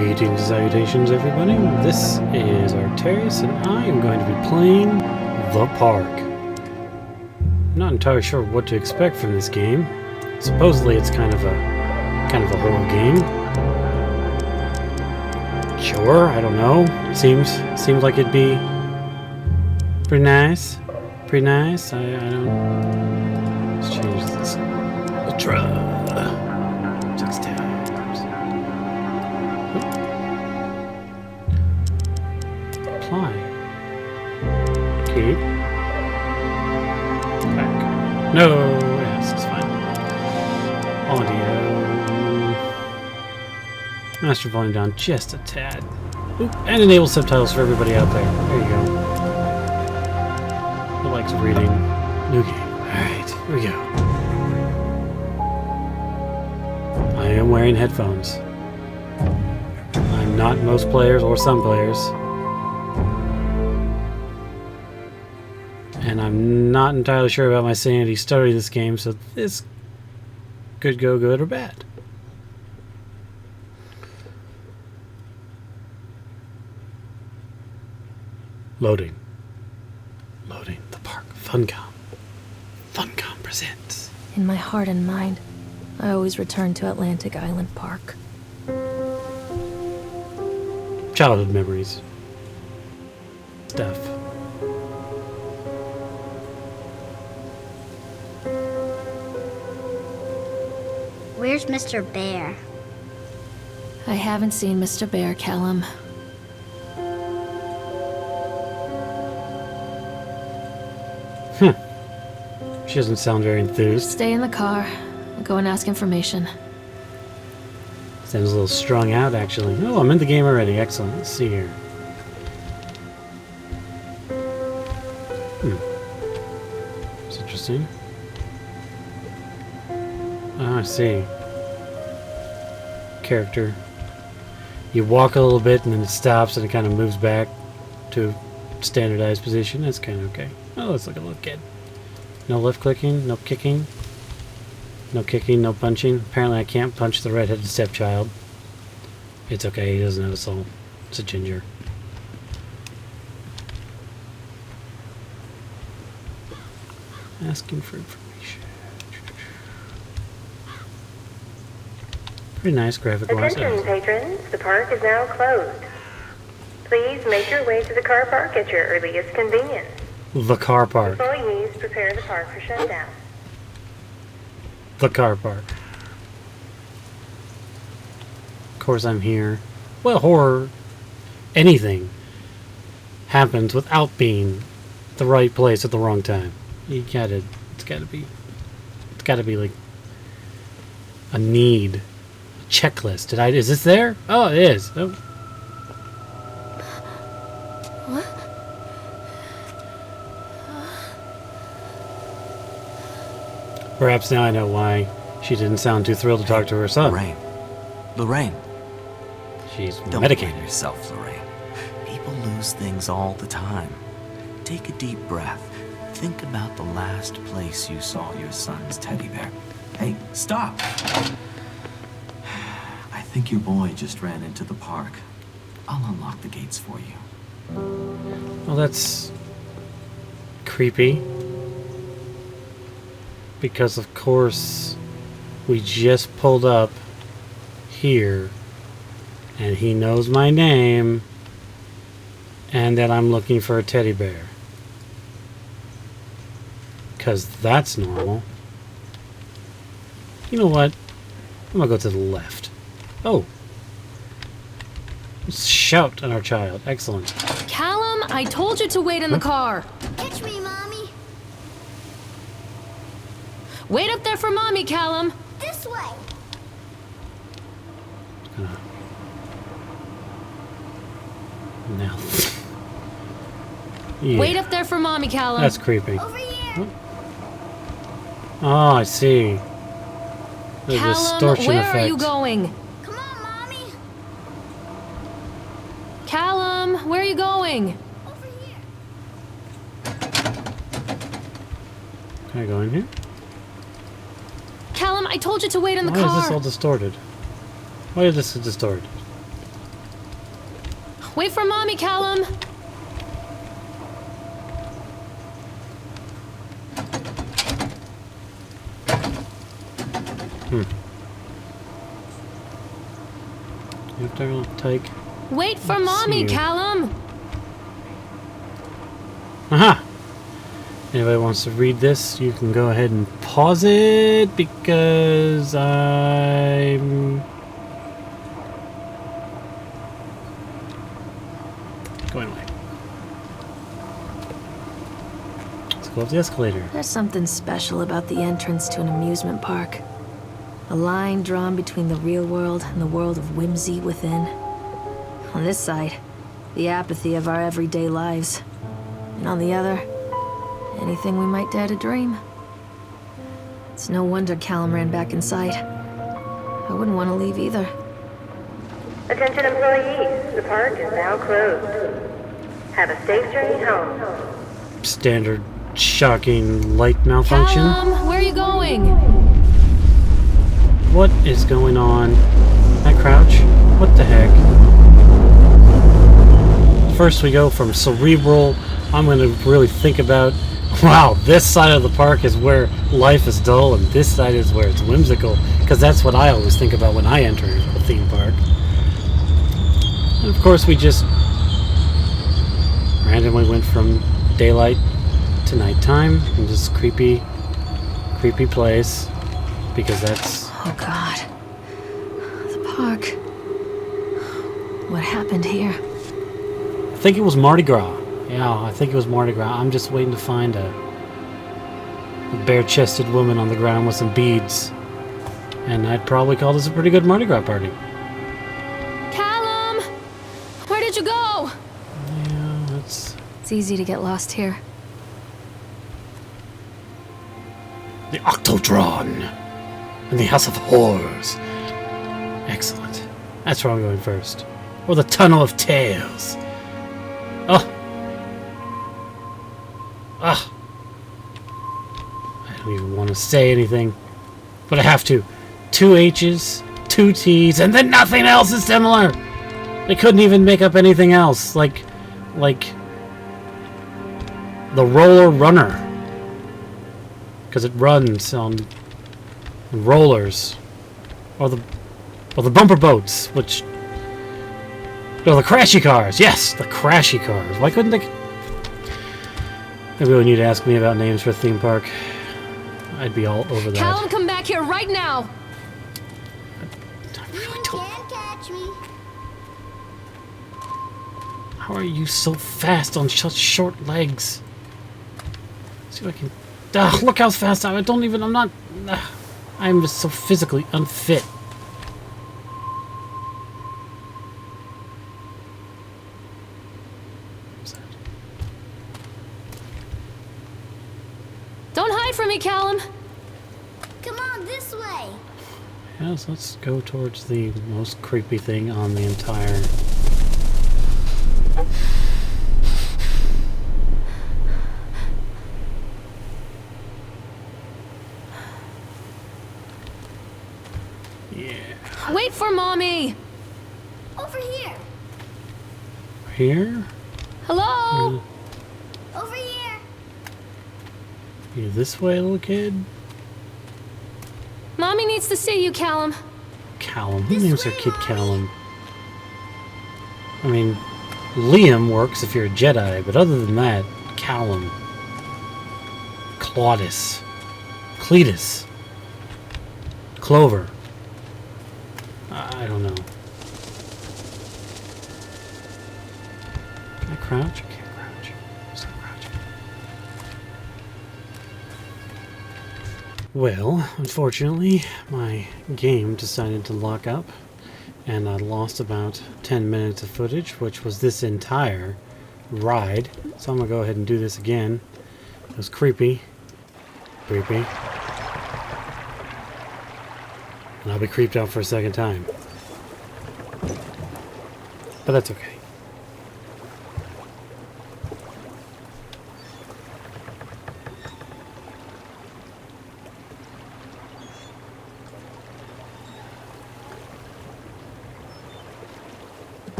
Greetings, salutations, everybody. This is Arterius, and I am going to be playing The Park. I'm not entirely sure what to expect from this game. Supposedly, it's kind of a horror game. Sure, I don't know. Seems like it'd be pretty nice. Pretty nice. I don't. Let's change this. Ultra. 6 times. Apply. Keep. Back. No. Yes, it's fine. Audio. Master volume down just a tad. Oop, and enable subtitles for everybody out there. There you go. Who likes reading? New game. Alright, here we go. I am wearing headphones. I'm not most players or some players. And I'm not entirely sure about my sanity studying this game, so this could go good or bad. Loading. Loading. The Park. Funcom. Funcom presents. In my heart and mind, I always return to Atlantic Island Park. Childhood memories. Stuff. Where's Mr. Bear? I haven't seen Mr. Bear, Callum. She doesn't sound very enthused. Stay in the car. I'll go and ask information. Sounds a little strung out, actually. Oh, I'm in the game already. Excellent. Let's see here. It's interesting. Oh, I see. Character. You walk a little bit and then it stops and it kind of moves back to standardized position. That's kind of okay. Oh, looks like a little kid. No left clicking, no kicking. No kicking, no punching. Apparently I can't punch the redheaded stepchild. It's okay, he doesn't have a soul. It's a ginger. Asking for information. Pretty nice graphic-wise. Attention, patrons. The park is now closed. Please make your way to the car park at your earliest convenience. The car park. Employees prepare the park for shutdown. The car park. Of course I'm here. Well, horror, anything happens without being the right place at the wrong time. It's gotta be like a need, a checklist. Is this there? Oh, it is. Oh. What? Perhaps now I know why she didn't sound too thrilled to talk to her son. Lorraine. She's Don't medicated. blame yourself, Lorraine. People lose things all the time. Take a deep breath. Think about the last place you saw your son's teddy bear. Hey, stop! I think your boy just ran into the park. I'll unlock the gates for you. Well, that's creepy. Because, of course, we just pulled up here, and he knows my name, and that I'm looking for a teddy bear. Because that's normal. You know what? I'm going to go to the left. Oh. Let's shout at our child. Excellent. Callum, I told you to wait in the car. Catch me, Mommy. Wait up there for Mommy, Callum. This way. Now. Yeah. Wait up there for Mommy, Callum. That's creepy. Over here. Oh, I see. The Callum, distortion where effect. are you going? Come on, Mommy. Callum, where are you going? Over here. Can I go in here? Callum, I told you to wait in the Why car. is this all distorted? Why is this distorted? Wait for Mommy, Callum! You have to take. Wait for Let's Mommy, see. Callum! Aha! Anybody wants to read this, you can go ahead and pause it because I'm going away. Let's go up the escalator. There's something special about the entrance to an amusement park. A line drawn between the real world and the world of whimsy within. On this side, the apathy of our everyday lives. And on the other, anything we might dare to dream. It's no wonder Callum ran back inside. I wouldn't want to leave either. Attention employees, the park is now closed. Have a safe journey home. Standard shocking light malfunction. Callum, where are you going? What is going on? I crouch? What the heck? First we go from cerebral, I'm going to really think about, wow, this side of the park is where life is dull and this side is where it's whimsical, because that's what I always think about when I enter a theme park. And of course we just randomly went from daylight to nighttime in this creepy place, because that's... Oh God. The park. What happened here? I think it was Mardi Gras. Yeah, I think it was Mardi Gras. I'm just waiting to find a bare-chested woman on the ground with some beads. And I'd probably call this a pretty good Mardi Gras party. Callum! Where did you go? Yeah, that's... It's easy to get lost here. The Octodron! And the House of Horrors. Excellent. That's where I'm going first. Or the Tunnel of Tales. Oh! Ah! I don't even want to say anything, but I have to. 2 H's, 2 T's, and then nothing else is similar! They couldn't even make up anything else, like the Roller Runner. Because it runs on rollers. Or the bumper boats, which... No, the crashy cars! Yes, the crashy cars. Why couldn't they... Maybe when you'd ask me about names for a theme park, I'd be all over that. Callum, come back here right now! I really You don't... can't catch me. How are you so fast on such short legs? See if I can... look how fast I don't even... I'm not... I'm just so physically unfit. Don't hide from me, Callum! Come on, this way. Yes, let's go towards the most creepy thing on the entire... Yeah. Wait for Mommy! Over here. Here? Hello? Over here. You this way, little kid? Mommy needs to see you, Callum. Callum. Who names their kid Callum? I mean, Liam works if you're a Jedi, but other than that, Callum. Claudus. Cletus. Clover. I don't know. Can I crouch? I can't crouch. Stop crouching. Well, unfortunately, my game decided to lock up, and I lost about 10 minutes of footage, which was this entire ride. So I'm gonna go ahead and do this again. It was creepy. Creepy. And I'll be creeped out for a second time. But that's okay.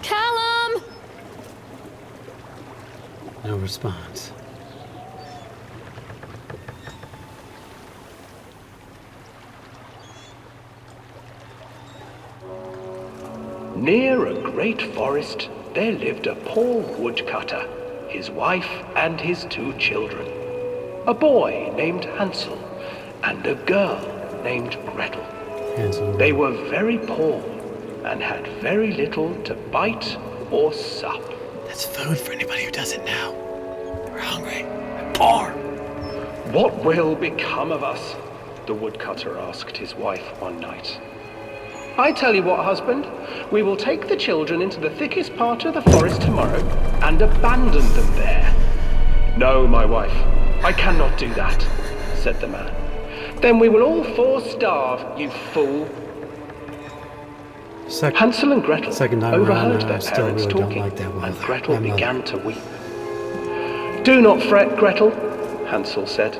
Callum! No response. Near a great forest, there lived a poor woodcutter, his wife and his 2 children. A boy named Hansel and a girl named Gretel. Hansel. They were very poor and had very little to bite or sup. That's food for anybody who doesn't know. We're hungry. We're poor. What will become of us? The woodcutter asked his wife one night. I tell you what, husband, we will take the children into the thickest part of the forest tomorrow and abandon them there. No, my wife, I cannot do that, said the man. Then we will all 4 starve, you fool. Hansel and Gretel second time overheard around, their I still parents really don't talking, like that and mother. Gretel My mother. began to weep. Do not fret, Gretel, Hansel said.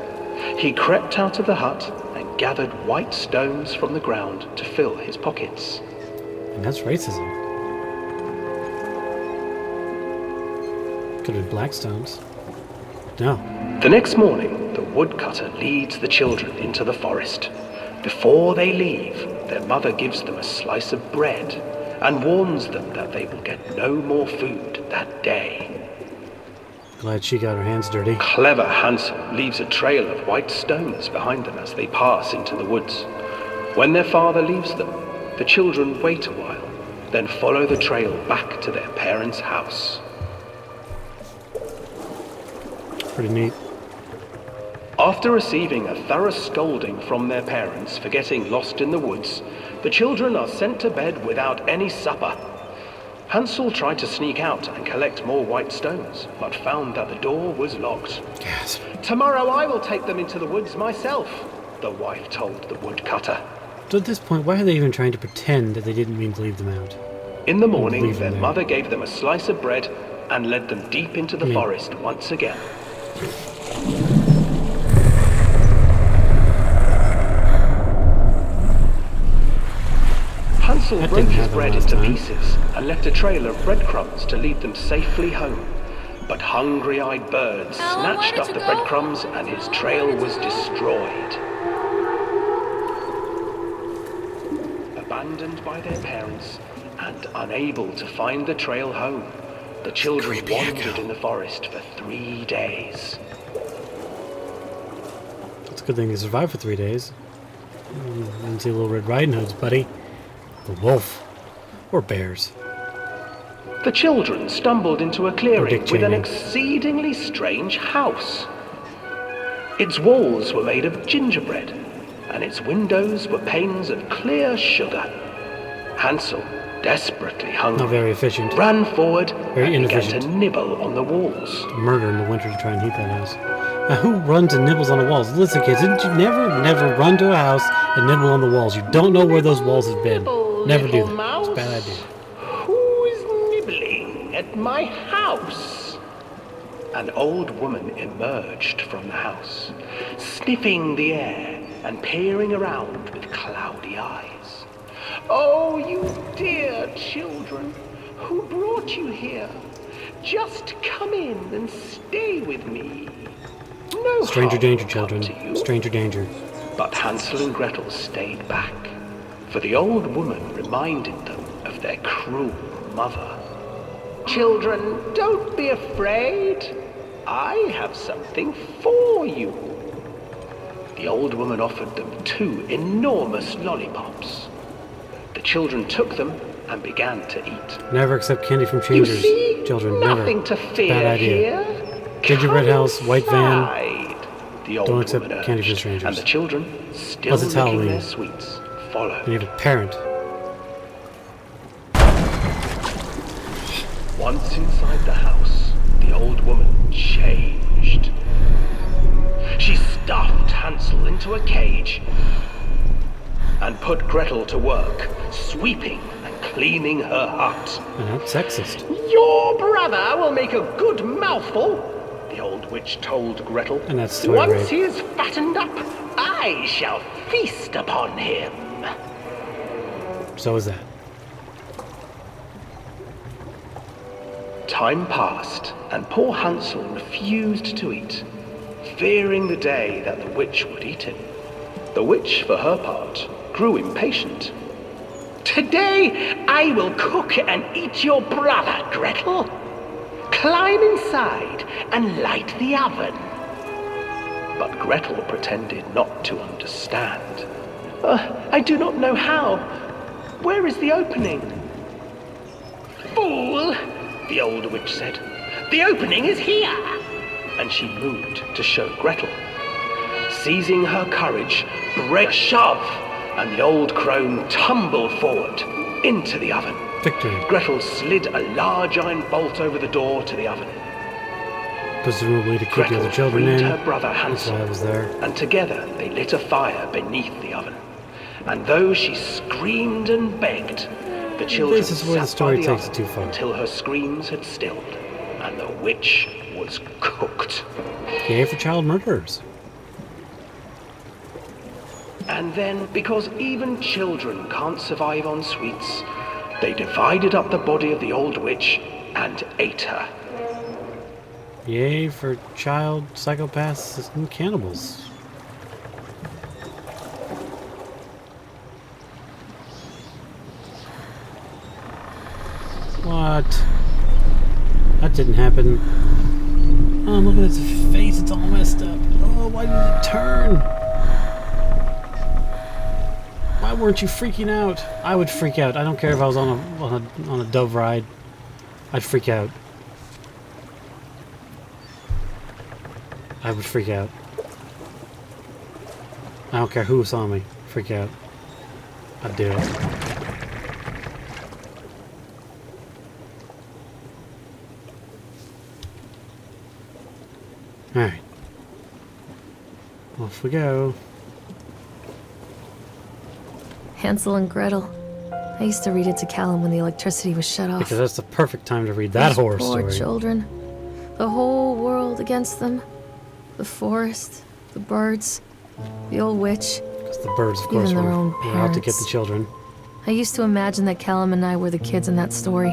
He crept out of the hut and gathered white stones from the ground to fill his pockets. And that's racism. Could have been black stones. No. The next morning, the woodcutter leads the children into the forest. Before they leave, their mother gives them a slice of bread and warns them that they will get no more food that day. Glad she got her hands dirty. Clever Hansel leaves a trail of white stones behind them as they pass into the woods. When their father leaves them, the children wait a while, then follow the trail back to their parents' house. Pretty neat. After receiving a thorough scolding from their parents for getting lost in the woods, the children are sent to bed without any supper. Hansel tried to sneak out and collect more white stones, but found that the door was locked. Gasp. Tomorrow I will take them into the woods myself, the wife told the woodcutter. So at this point, why are they even trying to pretend that they didn't mean to leave them out? In the morning, Leave them their there. mother gave them a slice of bread and led them deep into the forest once again. Hansel That broke didn't his happen bread last into time. pieces and left a trail of breadcrumbs to lead them safely home. But hungry-eyed birds Alan, where snatched did up you the go? breadcrumbs and his trail was destroyed. Abandoned by their parents and unable to find the trail home, the children Creepy wandered echo. in the forest for 3 days. It's a good thing they survived for 3 days. Didn't see Little Red Riding Hood's buddy. The wolf. Or bears. The children stumbled into a clearing Dick with an Cheney. exceedingly strange house. Its walls were made of gingerbread, and its windows were panes of clear sugar. Hansel, desperately hungry, Not very efficient. ran forward Very and began inefficient. to nibble on the walls. Murder in the winter to try and heat that house. Now, who runs and nibbles on the walls? Listen, kids, didn't you never run to a house and nibble on the walls? You don't know where those walls have been. Never do that. It's a bad idea. Who is nibbling at my house? An old woman emerged from the house, sniffing the air and peering around with cloudy eyes. Oh, you dear children, who brought you here? Just come in and stay with me. No Stranger harm danger, will come children. to you. Stranger danger. But Hansel and Gretel stayed back, for the old woman reminded them of their cruel mother. Children, don't be afraid. I have something for you. The old woman offered them 2 enormous lollipops. The children took them and began to eat. Never accept candy from You strangers. see, Children, never. nothing to fear Bad idea. here. Gingerbread Come house, white van. inside, the old Don't accept woman candy from urged, strangers. and the children, still Unless it's licking Halloween. their sweets, followed. You need a parent. Once inside the house, the old woman changed. She stuffed Hansel into a cage and put Gretel to work, sweeping and cleaning her hut. And that's sexist. Your brother will make a good mouthful, the old witch told Gretel. And that's toy Once rape. he is fattened up, I shall feast upon him. So is that. Time passed, and poor Hansel refused to eat, fearing the day that the witch would eat him. The witch, for her part, grew impatient. "Today I will cook and eat your brother, Gretel. Climb inside and light the oven." But Gretel pretended not to understand. I do not know how. Where is the opening?" "Fool," the old witch said. "The opening is here." And she moved to show Gretel. Seizing her courage, a shove, and the old crone tumbled forward into the oven. Victory. Gretel slid a large iron bolt over the door to the oven. Presumably to keep Gretel the other children freed in. her brother That's why I Hansel, was there. and together they lit a fire beneath the oven. And though she screamed and begged, the children This is where the sat story by the takes oven it too far. until her screams had stilled, and the witch was cooked. Yay for child murderers. And then, because even children can't survive on sweets, they divided up the body of the old witch and ate her. Yay for child psychopaths and cannibals. What? That didn't happen. Oh, look at its face. It's all messed up. Oh, why did it turn? Why weren't you freaking out? I would freak out. I don't care if I was on a dove ride. I'd freak out. I would freak out. I don't care who saw me. Freak out. I'd do it. Alright. Off we go. Hansel and Gretel. I used to read it to Callum when the electricity was shut off. Because that's the perfect time to read that Those horror poor story. children. The whole world against them. The forest, the birds, the old witch. Because the birds, of course, Even their were own out to get the parents. children. I used to imagine that Callum and I were the kids in that story.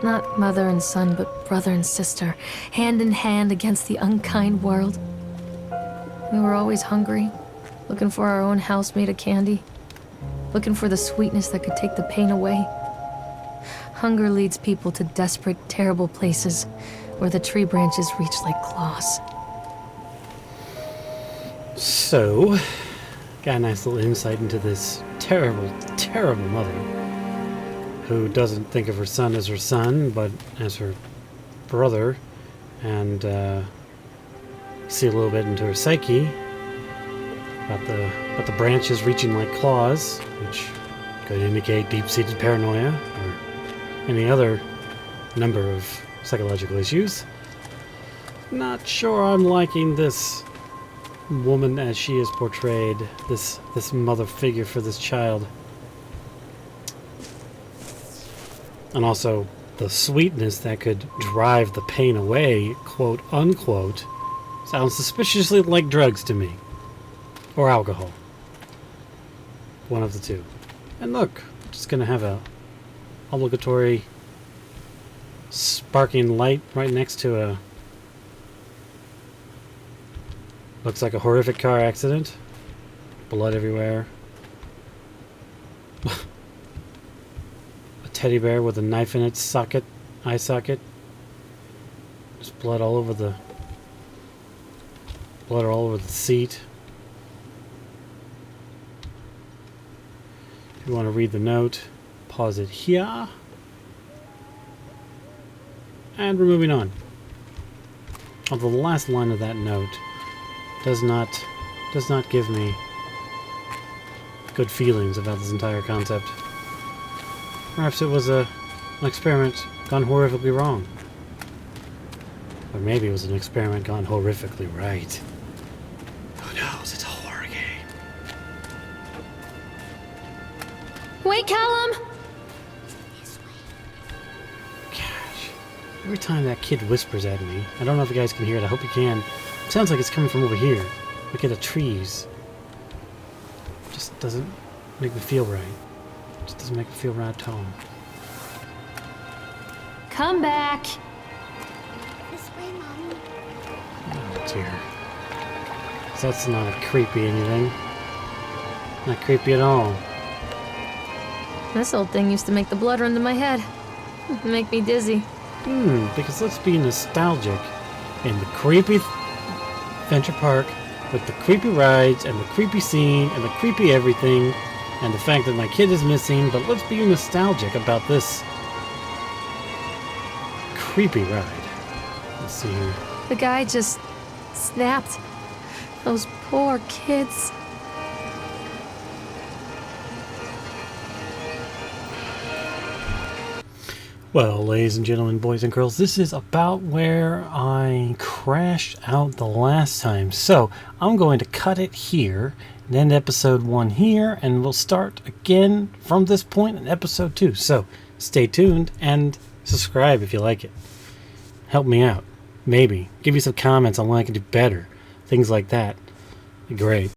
Not mother and son, but brother and sister, hand in hand against the unkind world. We were always hungry, looking for our own house made of candy, looking for the sweetness that could take the pain away. Hunger leads people to desperate, terrible places where the tree branches reach like claws. So, got a nice little insight into this terrible, terrible mother who doesn't think of her son as her son, but as her brother, and see a little bit into her psyche about the branches reaching like claws, which could indicate deep-seated paranoia or any other number of psychological issues. Not sure I'm liking this woman as she is portrayed, this mother figure for this child. And also the sweetness that could drive the pain away, quote unquote, sounds suspiciously like drugs to me. Or alcohol. One of the two. And look, just gonna have a obligatory sparking light right next to a... Looks like a horrific car accident. Blood everywhere. A teddy bear with a knife in its socket, eye socket. There's blood all over the seat. If you want to read the note, pause it here. And we're moving on. Although the last line of that note does not give me good feelings about this entire concept. Perhaps it was an experiment gone horrifically wrong. Or maybe it was an experiment gone horrifically right. Who knows? It's a horror game. Wait, Callum! Gosh. Every time that kid whispers at me, I don't know if you guys can hear it, I hope you can. It sounds like it's coming from over here. Look at the trees. Just doesn't make me feel right. Just doesn't make me feel right at all. Come back. This way, Mommy. Oh dear. So that's not creepy anything. Not creepy at all. This old thing used to make the blood run to my head. Make me dizzy. Because let's be nostalgic. In the creepy Venture Park, with the creepy rides, and the creepy scene, and the creepy everything, and the fact that my kid is missing, but let's be nostalgic about this creepy ride. Let's see here. The guy just snapped. Those poor kids. Well, ladies and gentlemen, boys and girls, this is about where I crashed out the last time. So, I'm going to cut it here and end episode 1 here, and we'll start again from this point in episode 2. So, stay tuned and subscribe if you like it. Help me out. Maybe. Give me some comments on what I can do better. Things like that. Be great.